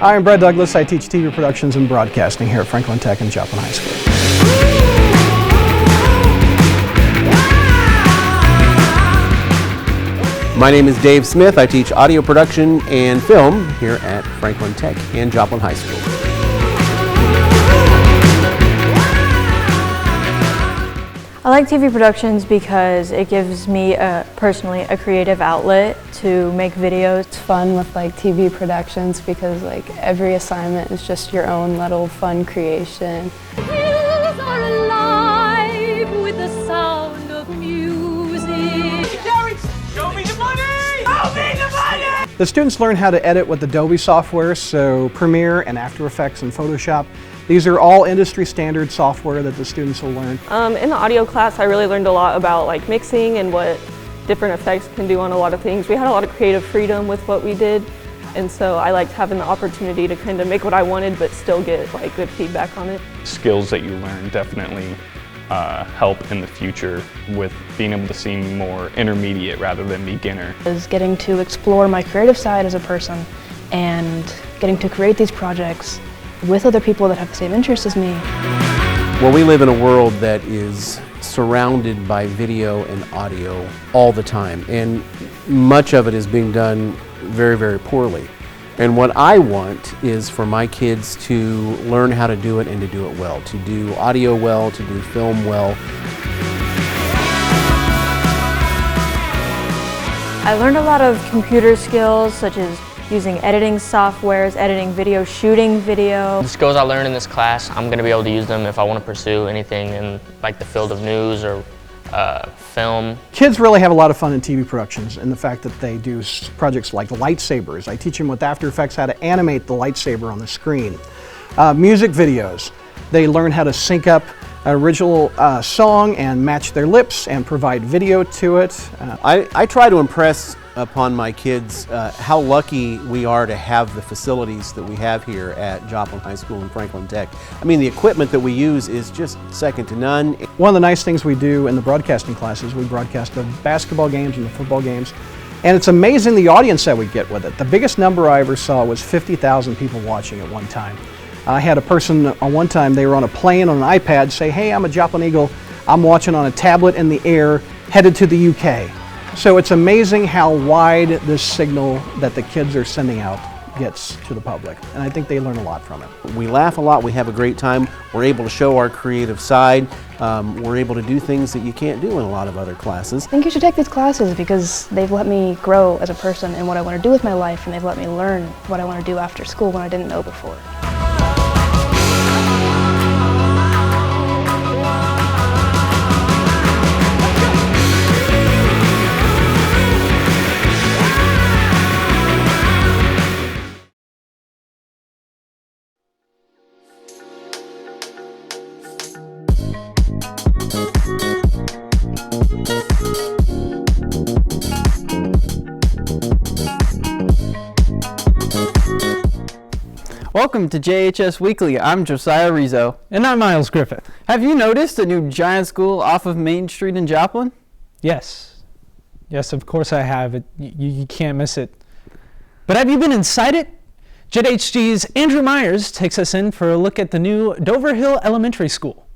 Hi, I'm Brett Douglas. I teach TV productions and broadcasting here at Franklin Tech and Joplin High School. My name is Dave Smith. I teach audio production and film here at Franklin Tech and Joplin High School. I like TV productions because it gives me personally a creative outlet to make videos. It's fun with TV productions because every assignment is just your own little fun creation. Hills are alive with the sound of music. Jerry, show me the money! Show me the money! The students learn how to edit with Adobe software, so Premiere and After Effects and Photoshop. These are all industry standard software that the students will learn. In the audio class, I really learned a lot about mixing and what different effects can do on a lot of things. We had a lot of creative freedom with what we did, and so I liked having the opportunity to kind of make what I wanted but still get good feedback on it. Skills that you learn definitely help in the future with being able to seem more intermediate rather than beginner. Is getting to explore my creative side as a person and getting to create these projects with other people that have the same interests as me. Well, we live in a world that is surrounded by video and audio all the time, and much of it is being done very, very poorly. And what I want is for my kids to learn how to do it and to do it well, to do audio well, to do film well. I learned a lot of computer skills such as using editing softwares, editing video, shooting video. The skills I learned in this class, I'm going to be able to use them if I want to pursue anything in the field of news or film. Kids really have a lot of fun in TV productions, and the fact that they do projects like lightsabers. I teach them with After Effects how to animate the lightsaber on the screen. Music videos. They learn how to sync up an original song and match their lips and provide video to it. I try to impress upon my kids how lucky we are to have the facilities that we have here at Joplin High School and Franklin Tech. I mean, the equipment that we use is just second to none. One of the nice things we do in the broadcasting classes, we broadcast the basketball games and the football games, and it's amazing the audience that we get with it. The biggest number I ever saw was 50,000 people watching at one time. I had a person on one time, they were on a plane on an iPad, say, "Hey, I'm a Joplin Eagle. I'm watching on a tablet in the air, headed to the UK." So it's amazing how wide this signal that the kids are sending out gets to the public, and I think they learn a lot from it. We laugh a lot, we have a great time, we're able to show our creative side, we're able to do things that you can't do in a lot of other classes. I think you should take these classes because they've let me grow as a person and what I want to do with my life, and they've let me learn what I want to do after school when I didn't know before. Welcome to Jhs Weekly. I'm Josiah Rizzo. And I'm Miles Griffith. Have you noticed a new giant school off of Main Street in Joplin? Yes. Yes, of course I have. You can't miss it. But have you been inside it? JHG's Andrew Myers takes us in for a look at the new Dover Hill Elementary School.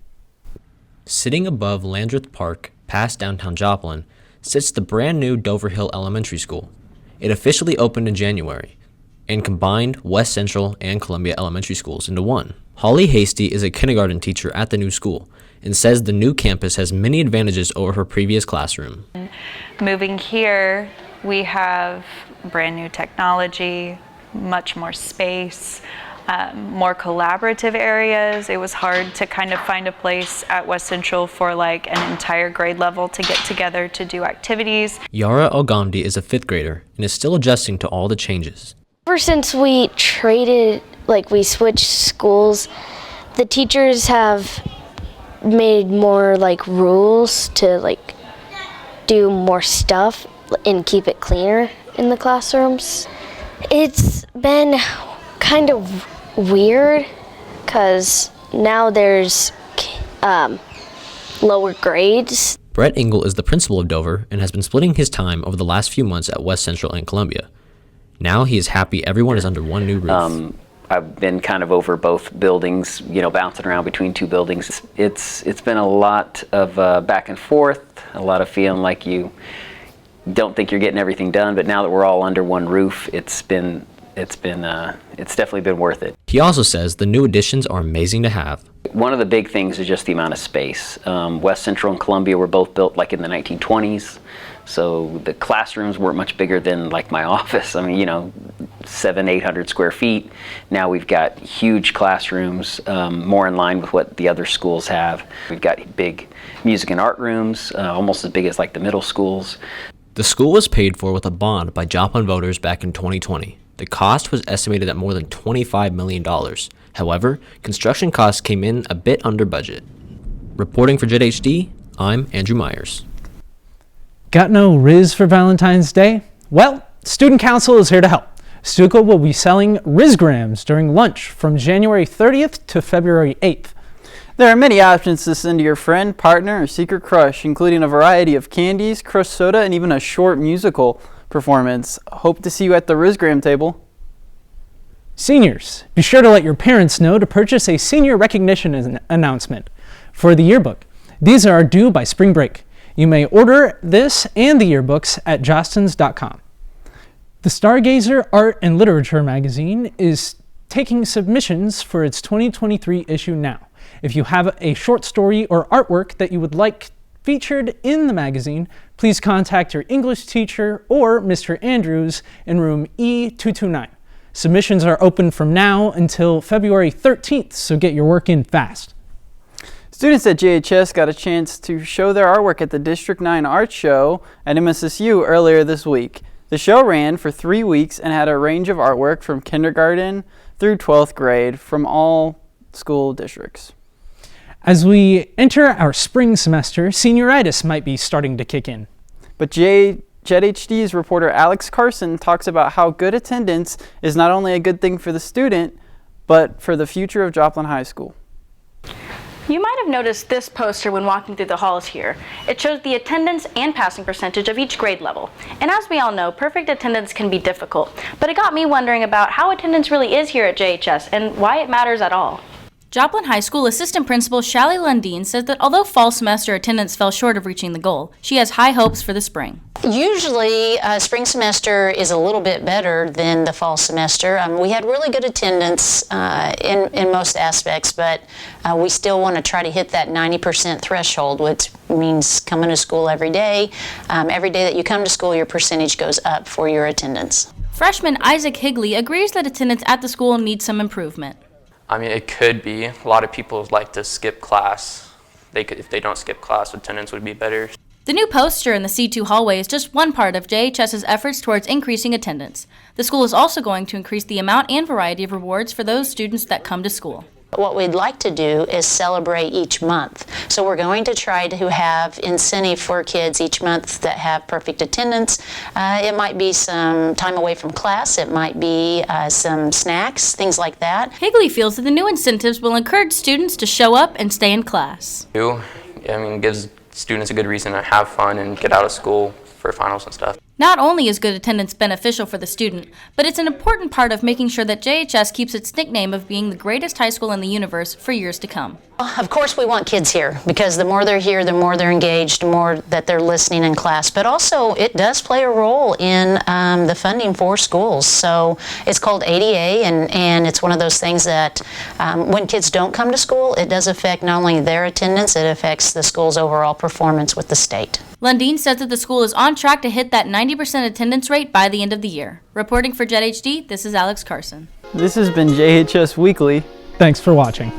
Sitting above Landreth Park, past downtown Joplin, sits the brand new Dover Hill Elementary School. It officially opened in January and combined West Central and Columbia Elementary Schools into one. Holly Hasty is a kindergarten teacher at the new school and says the new campus has many advantages over her previous classroom. Moving here, we have brand new technology, much more space, more collaborative areas. It was hard to kind of find a place at West Central for an entire grade level to get together to do activities. Yara Ogandi is a 5th grader and is still adjusting to all the changes. Ever since we traded, we switched schools, the teachers have made more rules to do more stuff and keep it cleaner in the classrooms. It's been kind of weird because now there's lower grades. Brett Engel is the principal of Dover and has been splitting his time over the last few months at West Central and Columbia. Now he is happy everyone is under one new roof. I've been kind of over both buildings, you know, bouncing around between two buildings. It's been a lot of back and forth, a lot of feeling like you don't think you're getting everything done, but now that we're all under one roof, it's definitely been worth it. He also says the new additions are amazing to have. One of the big things is just the amount of space. West Central and Columbia were both built like in the 1920s, so the classrooms weren't much bigger than like my office. I mean, you know, 700-800 square feet. Now we've got huge classrooms, more in line with what the other schools have. We've got big music and art rooms, almost as big as like the middle schools. The school was paid for with a bond by Joplin voters back in 2020. The cost was estimated at more than $25 million. However, construction costs came in a bit under budget. Reporting for JHD, I'm Andrew Myers. Got no Rizz for Valentine's Day? Well, Student Council is here to help. Stuco will be selling Rizz Grams during lunch from January 30th to February 8th. There are many options to send to your friend, partner, or secret crush, including a variety of candies, crushed soda, and even a short musical performance. Hope to see you at the Rizz Gram table. Seniors, be sure to let your parents know to purchase a senior recognition announcement for the yearbook. These are due by spring break. You may order this and the yearbooks at jostens.com. The Stargazer Art and Literature magazine is taking submissions for its 2023 issue now. If you have a short story or artwork that you would like featured in the magazine, please contact your English teacher or Mr. Andrews in room E229. Submissions are open from now until February 13th, so get your work in fast. Students at JHS got a chance to show their artwork at the District 9 Art Show at MSSU earlier this week. The show ran for 3 weeks and had a range of artwork from kindergarten through 12th grade from all school districts. As we enter our spring semester, senioritis might be starting to kick in. But JHD's reporter Alex Carson talks about how good attendance is not only a good thing for the student, but for the future of Joplin High School. You might have noticed this poster when walking through the halls here. It shows the attendance and passing percentage of each grade level. And as we all know, perfect attendance can be difficult. But it got me wondering about how attendance really is here at JHS and why it matters at all. Joplin High School Assistant Principal Shallie Lundeen says that although fall semester attendance fell short of reaching the goal, she has high hopes for the spring. Usually, spring semester is a little bit better than the fall semester. We had really good attendance in most aspects, but we still want to try to hit that 90% threshold, which means coming to school every day. Every day that you come to school, your percentage goes up for your attendance. Freshman Isaac Higley agrees that attendance at the school needs some improvement. I mean, it could be. A lot of people like to skip class. If they don't skip class, attendance would be better. The new poster in the C2 hallway is just one part of JHS's efforts towards increasing attendance. The school is also going to increase the amount and variety of rewards for those students that come to school. What we'd like to do is celebrate each month. So we're going to try to have incentive for kids each month that have perfect attendance. It might be some time away from class. It might be some snacks, things like that. Higley feels that the new incentives will encourage students to show up and stay in class. I mean, it gives students a good reason to have fun and get out of school for finals and stuff. Not only is good attendance beneficial for the student, but it's an important part of making sure that JHS keeps its nickname of being the greatest high school in the universe for years to come. Of course we want kids here, because the more they're here, the more they're engaged, the more that they're listening in class. But also it does play a role in the funding for schools. So it's called ADA, and it's one of those things that when kids don't come to school, it does affect not only their attendance, it affects the school's overall performance with the state. Lundeen says that the school is on track to hit that 90% attendance rate by the end of the year. Reporting for JHD, this is Alex Carson. This has been JHS Weekly. Thanks for watching.